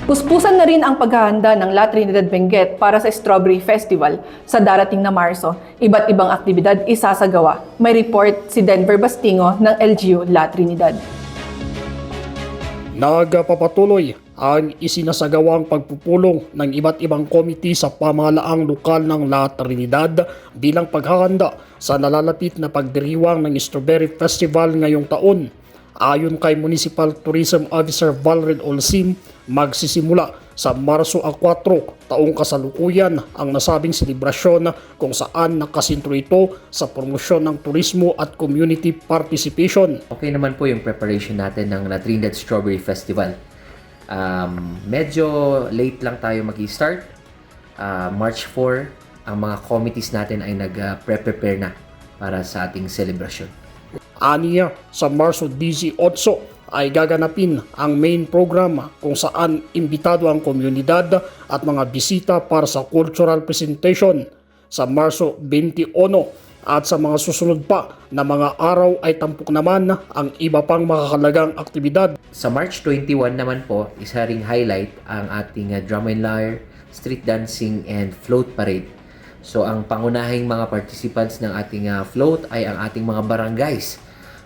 Puspusan na rin ang paghahanda ng La Trinidad Benguet para sa Strawberry Festival sa darating na Marso. Iba't ibang aktibidad isasagawa. May report si Denver Bastingo ng LGU La Trinidad. Nagpapatuloy ang isinasagawang pagpupulong ng iba't ibang komite sa pamahalaang lokal ng La Trinidad bilang paghahanda sa nalalapit na pagdiriwang ng Strawberry Festival ngayong taon. Ayon kay Municipal Tourism Officer Valerie Olsim, magsisimula sa Marso 4 taong kasalukuyan ang nasabing selebrasyon kung saan nakasintro ito sa promosyon ng turismo at community participation. Okay naman po yung preparation natin ng La Trinidad Strawberry Festival. Medyo late lang tayo mag-start. March 4, ang mga committees natin ay nag-prepare na para sa ating celebration. Aniya, sa Marso 18 ay gaganapin ang main program kung saan imbitado ang komunidad at mga bisita para sa cultural presentation. Sa Marso 21 at sa mga susunod pa na mga araw ay tampok naman ang iba pang makakalagang aktibidad. Sa March 21 naman po, isa ring highlight ang ating drum and lyre, street dancing, and float parade. So ang pangunahing mga participants ng ating float ay ang ating mga barangays.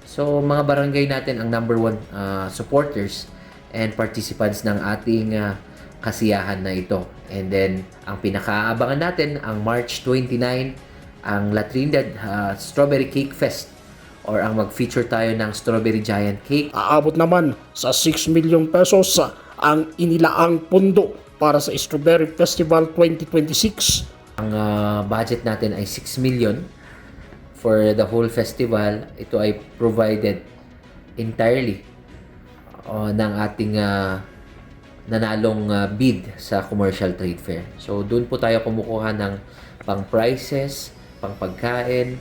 So mga barangay natin ang number one supporters and participants ng ating kasiyahan na ito. And then ang pinakaabangan natin ang March 29, ang La Trinidad Strawberry Cake Fest, or ang mag-feature tayo ng Strawberry Giant Cake. Aabot naman sa 6 million pesos ang inilaang pundo para sa Strawberry Festival 2026. Ang budget natin ay 6 million for the whole festival. Ito ay provided entirely ng ating nanalong bid sa commercial trade fair. So doon po tayo kumukuha ng pang prices, pang pagkain,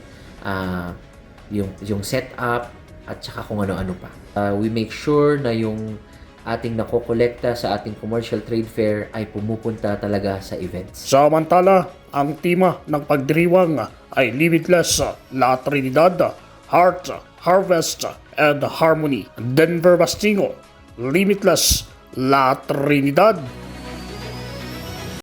yung setup, at saka kung ano-ano pa. We make sure na yung ating nakokolekta sa ating commercial trade fair ay pumupunta talaga sa events. Samantala, ang tema ng pagdiriwang ay Limitless La Trinidad, Heart, Harvest, and Harmony. Denver Bastingo, Limitless La Trinidad.